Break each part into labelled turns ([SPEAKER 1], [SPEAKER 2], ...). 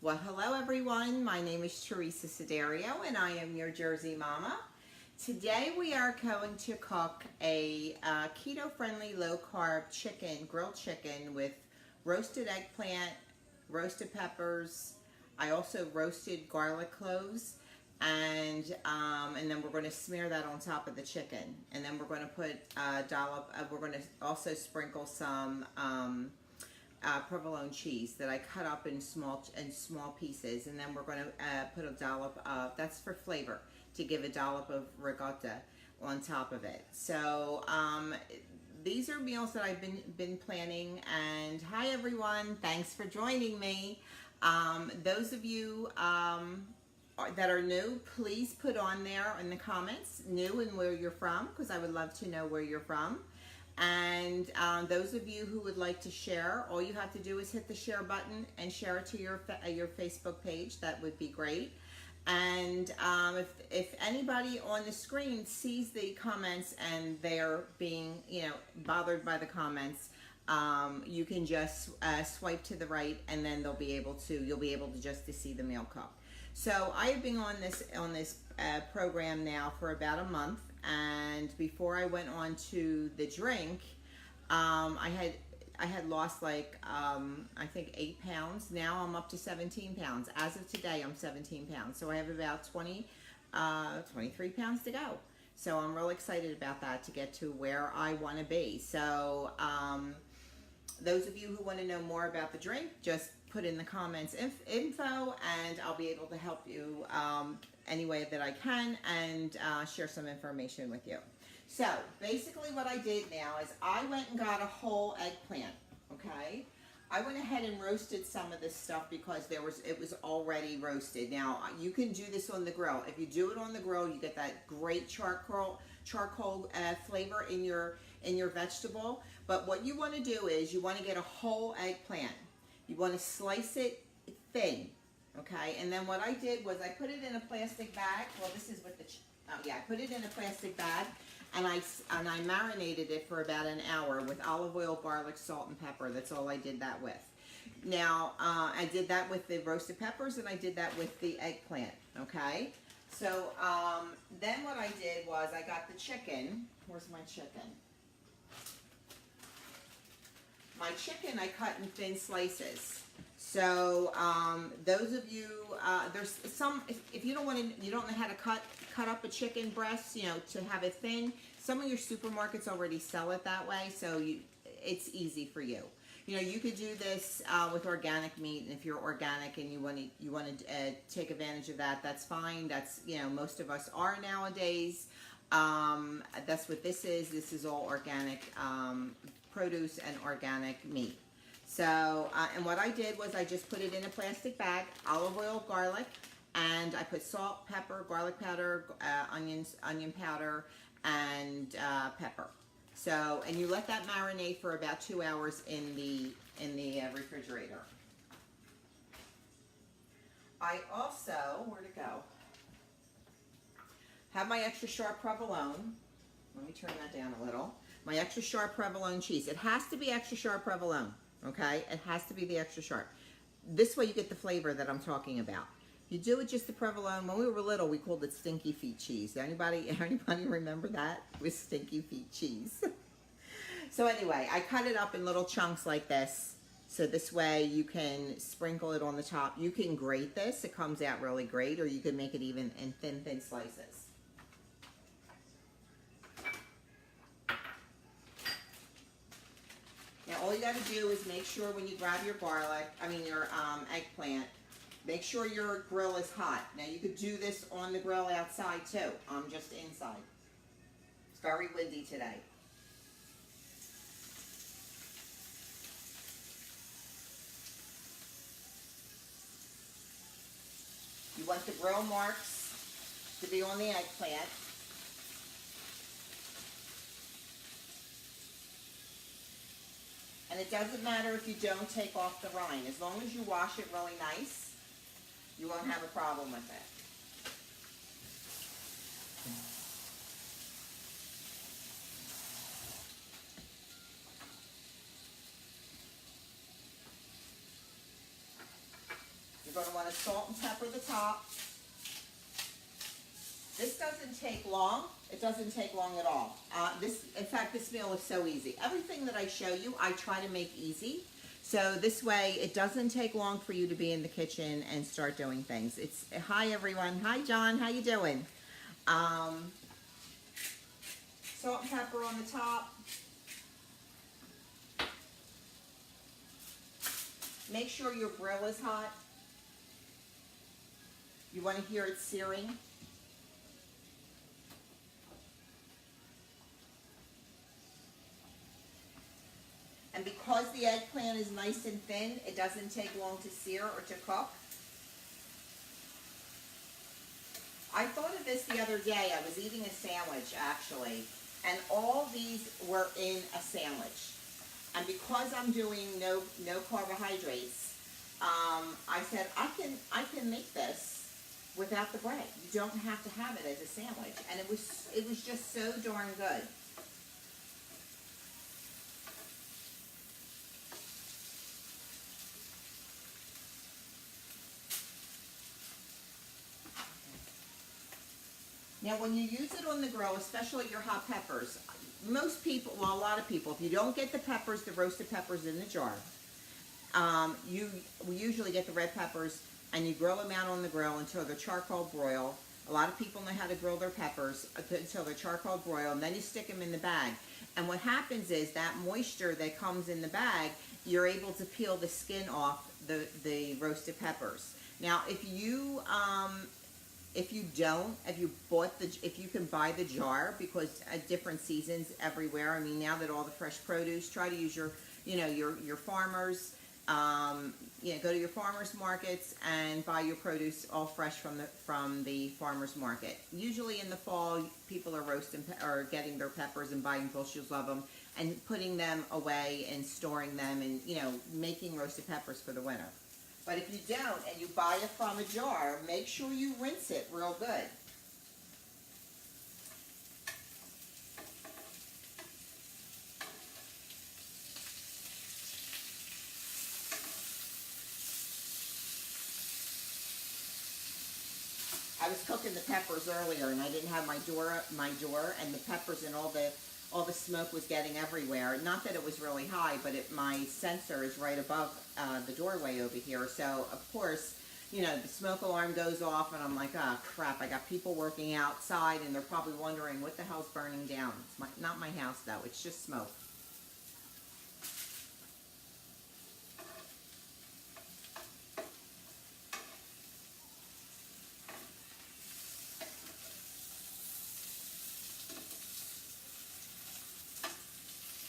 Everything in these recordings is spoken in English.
[SPEAKER 1] Well, hello everyone. My name is Teresa Siderio and I am your Jersey Mama. Today we are going to cook a keto-friendly, low-carb chicken, grilled chicken with roasted eggplant, roasted peppers. I also roasted garlic cloves, and then we're going to smear that on top of the chicken. And then we're going to put a dollop. We're going to also sprinkle some provolone cheese that I cut up in small pieces, and then we're going to put a dollop of, that's for flavor, to give a dollop of ricotta on top of it. So these are meals that I've been planning. And hi everyone, thanks for joining me. Those of you that are new, please put on there in the comments new and where you're from, because I would love to know where you're from. And those of you who would like to share, all you have to do is hit the share button and share it to your Facebook page. That would be great. And if anybody on the screen sees the comments and they're being, bothered by the comments, you can just swipe to the right, and then you'll be able to just to see the meal cook. So I have been on this program now for about a month. And before I went on to the drink, I had lost like I think 8 pounds. Now I'm up to 17 pounds. As of today, I'm 17 pounds. So I have about 23 pounds to go. So I'm real excited about that, to get to where I want to be. So those of you who want to know more about the drink, just put in the comments info, and I'll be able to help you any way that I can, and share some information with you. So basically what I did now is I went and got a whole eggplant, okay? I went ahead and roasted some of this stuff because it was already roasted. Now you can do this on the grill. If you do it on the grill, you get that great charcoal flavor in your vegetable. But what you want to do is you want to get a whole eggplant. You want to slice it thin. Okay, and then what I did was I put it in a plastic bag. Well, this is with I put it in a plastic bag, and I marinated it for about an hour with olive oil, garlic, salt, and pepper. That's all I did that with. Now, I did that with the roasted peppers, and I did that with the eggplant, okay? So, then what I did was I got the chicken. Where's my chicken? My chicken I cut in thin slices. So those of you, there's some, if you don't want to, you don't know how to cut up a chicken breast, to have it thin. Some of your supermarkets already sell it that way, so it's easy for you. You could do this with organic meat, and if you're organic and you want to take advantage of that, that's fine. That's most of us are nowadays. That's what this is. This is all organic produce and organic meat. So, and what I did was I just put it in a plastic bag, olive oil, garlic, and I put salt, pepper, garlic powder, onion powder, and pepper. So, and you let that marinate for about 2 hours in the refrigerator. I also, where'd it go? Have my extra sharp provolone. Let me turn that down a little. My extra sharp provolone cheese. It has to be extra sharp provolone. Okay, it has to be the extra sharp. This way you get the flavor that I'm talking about. You do it just the provolone. When we were little, we called it stinky feet cheese. Anybody remember that? It was stinky feet cheese. So anyway, I cut it up in little chunks like this. So this way you can sprinkle it on the top. You can grate this. It comes out really great. Or you can make it even in thin slices. Now all you got to do is make sure when you grab your your eggplant, make sure your grill is hot. Now you could do this on the grill outside too. I'm just inside. It's very windy today. You want the grill marks to be on the eggplant. And it doesn't matter if you don't take off the rind. As long as you wash it really nice, you won't have a problem with it. going to want to salt and pepper the top. This doesn't take long. It doesn't take long at all. In fact, this meal is so easy. Everything that I show you, I try to make easy. So this way, it doesn't take long for you to be in the kitchen and start doing things. Hi everyone. Hi John. How you doing? Salt and pepper on the top. Make sure your grill is hot. You want to hear it searing. And because the eggplant is nice and thin, it doesn't take long to sear or to cook. I thought of this the other day. I was eating a sandwich, actually, and all these were in a sandwich. And because I'm doing no carbohydrates, I said, I can make this without the bread. You don't have to have it as a sandwich. And it was just so darn good. Now, when you use it on the grill, especially your hot peppers, most people, well, a lot of people, if you don't get the peppers, the roasted peppers in the jar, we usually get the red peppers and you grill them out on the grill until they're charcoal broil. A lot of people know how to grill their peppers until they're charcoal broil, and then you stick them in the bag. And what happens is that moisture that comes in the bag, you're able to peel the skin off the roasted peppers. Now, if you can buy the jar, because at different seasons everywhere, I mean, now that all the fresh produce, try to use your farmers, go to your farmers markets and buy your produce all fresh from the farmers market. Usually in the fall, people are getting their peppers and buying bushels of them and putting them away and storing them and, making roasted peppers for the winter. But if you don't and you buy it from a jar, make sure you rinse it real good. I was cooking the peppers earlier and I didn't have my door, and the peppers and all the smoke was getting everywhere. Not that it was really high, but my sensor is right above the doorway over here. So, of course, the smoke alarm goes off and I'm like, oh, crap, I got people working outside and they're probably wondering what the hell's burning down. It's not my house, though. It's just smoke.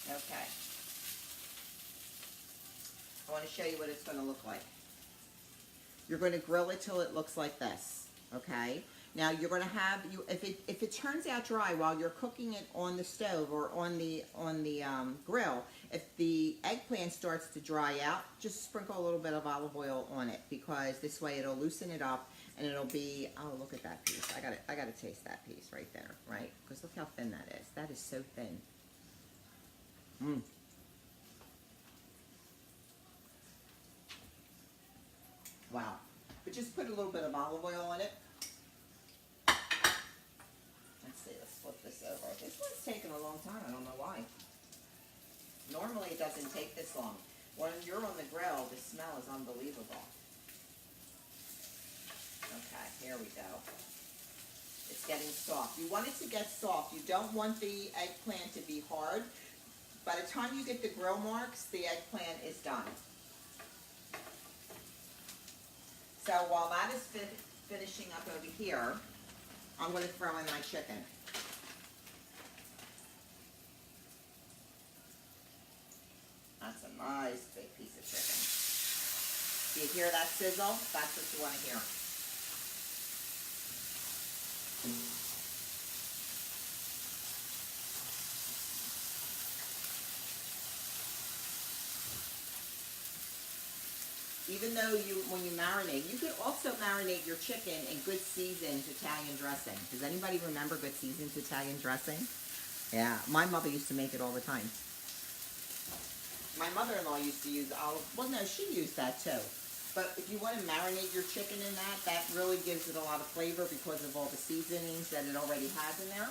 [SPEAKER 1] Okay. I want to show you what it's going to look like. You're going to grill it till it looks like this, okay? Now you're going to have, if it turns out dry while you're cooking it on the stove or on the grill, if the eggplant starts to dry out, just sprinkle a little bit of olive oil on it, because this way it'll loosen it up and it'll be, oh, look at that piece. I got to taste that piece right there, right? Because look how thin that is. That is so thin. Mmm. Wow. But just put a little bit of olive oil on it. Let's see, let's flip this over. This one's taken a long time. I don't know why. Normally it doesn't take this long. When you're on the grill, the smell is unbelievable. Okay, here we go. It's getting soft. You want it to get soft. You don't want the eggplant to be hard. By the time you get the grill marks, the eggplant is done. So while that is finishing up over here, I'm going to throw in my chicken. That's a nice big piece of chicken. Do you hear that sizzle? That's what you want to hear. Even though when you marinate, you could also marinate your chicken in good seasoned Italian dressing. Does anybody remember good seasoned Italian dressing? Yeah, my mother used to make it all the time. My mother-in-law used to use olive, well no, she used that too. But if you want to marinate your chicken in that, that really gives it a lot of flavor because of all the seasonings that it already has in there.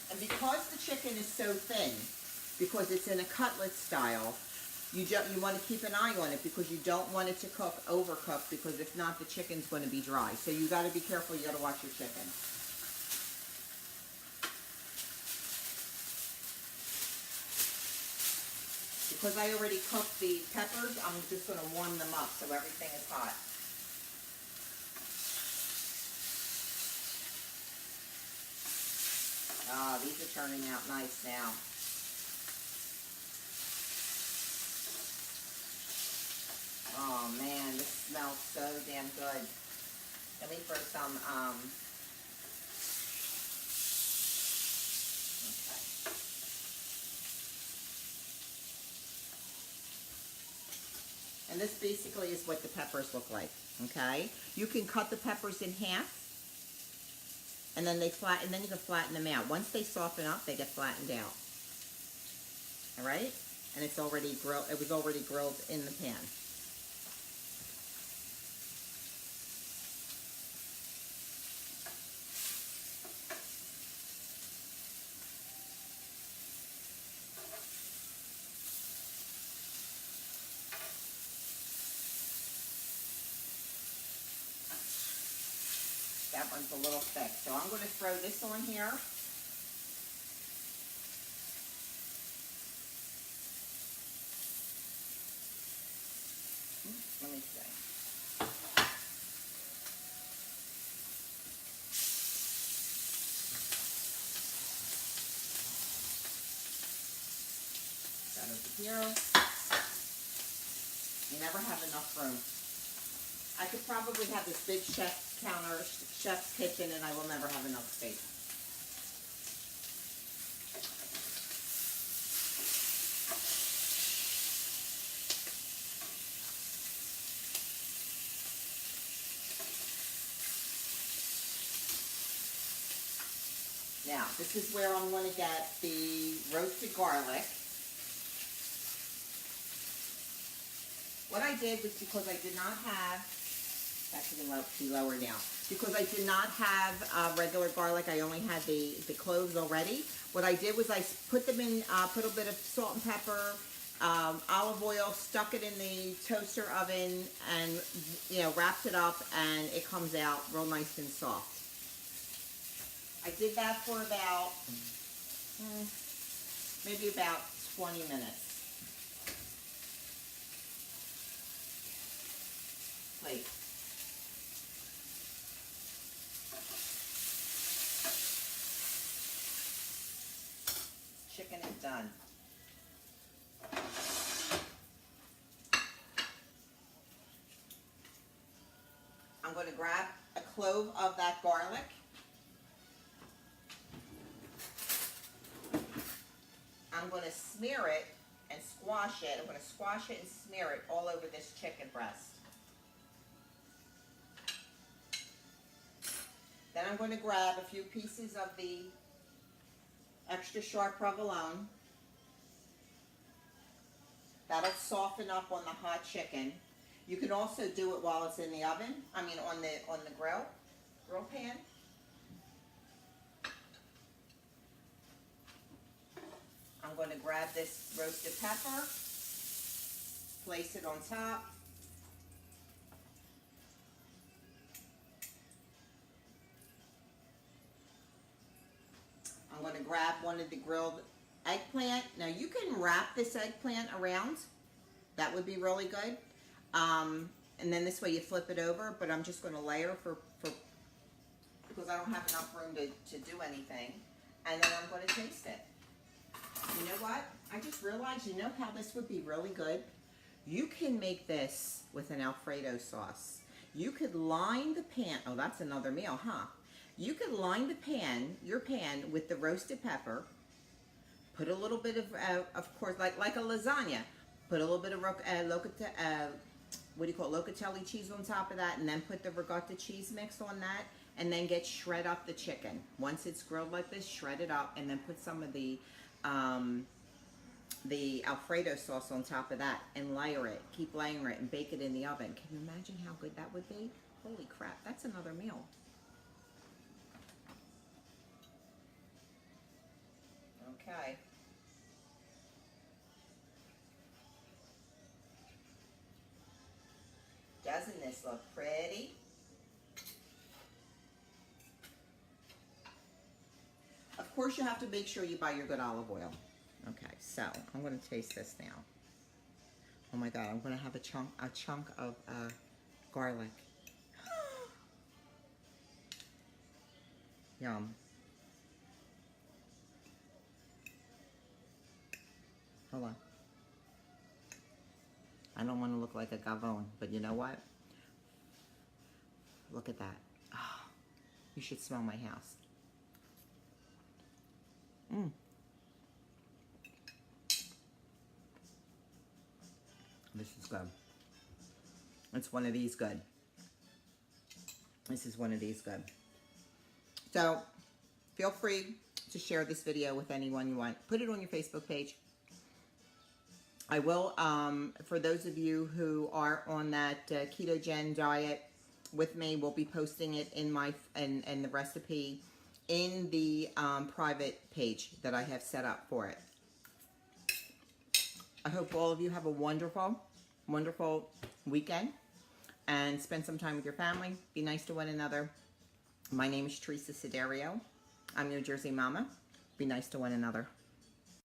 [SPEAKER 1] And because the chicken is so thin, because it's in a cutlet style, you want to keep an eye on it because you don't want it to overcook, because if not, the chicken's going to be dry. So you got to be careful. You got to watch your chicken. Because I already cooked the peppers, I'm just going to warm them up so everything is hot. Ah, these are turning out nice now. Oh man, this smells so damn good. Let me throw some, okay. And this basically is what the peppers look like, okay? You can cut the peppers in half, and then you can flatten them out. Once they soften up, they get flattened out. All right? And it's already grilled. It was already grilled in the pan. That one's a little thick. So I'm going to throw this on here. Let me see. That over here. You never have enough room. I could probably have this big chef's kitchen, and I will never have enough space. Now, this is where I'm going to get the roasted garlic. What I did was, because I did not have, that can be lower now, because I did not have regular garlic, I only had the cloves already. What I did was I put them in, put a bit of salt and pepper, olive oil, stuck it in the toaster oven, and wrapped it up, and it comes out real nice and soft. I did that for about maybe about 20 minutes. Plate. Chicken is done. I'm going to grab a clove of that garlic. I'm going to smear it and squash it. I'm going to squash it and smear it all over this chicken breast. Then I'm going to grab a few pieces of the extra sharp provolone. That'll soften up on the hot chicken. You can also do it while it's in the oven. I mean, on the grill pan. I'm going to grab this roasted pepper, place it on top. I'm going to grab one of the grilled eggplant. Now you can wrap this eggplant around. That would be really good. And then this way you flip it over, but I'm just going to layer because I don't have enough room to do anything. And then I'm going to taste it. You know what? I just realized, you know how this would be really good? You can make this with an Alfredo sauce. You could line the pan. Oh, that's another meal, huh? You could line the pan, your pan, with the roasted pepper. Put a little bit of course, like a lasagna. Put a little bit of locatelli cheese on top of that, and then put the ricotta cheese mix on that, and then shred up the chicken. Once it's grilled like this, shred it up, and then put some of the Alfredo sauce on top of that, and layer it. Keep layering it and bake it in the oven. Can you imagine how good that would be? Holy crap, that's another meal. Okay. Doesn't this look pretty? Of course, you have to make sure you buy your good olive oil. Okay, so I'm going to taste this now. Oh my God, I'm going to have a chunk of garlic. Yum. Hold on. I don't want to look like a gavone, but you know what? Look at that. Oh, you should smell my house. This is good. It's one of these good. This is one of these good. So, feel free to share this video with anyone you want. Put it on your Facebook page. I will, for those of you who are on that ketogenic diet with me, we'll be posting it in my and the recipe in the private page that I have set up for it. I hope all of you have a wonderful, wonderful weekend and spend some time with your family. Be nice to one another. My name is Teresa Siderio. I'm your Jersey Mama. Be nice to one another.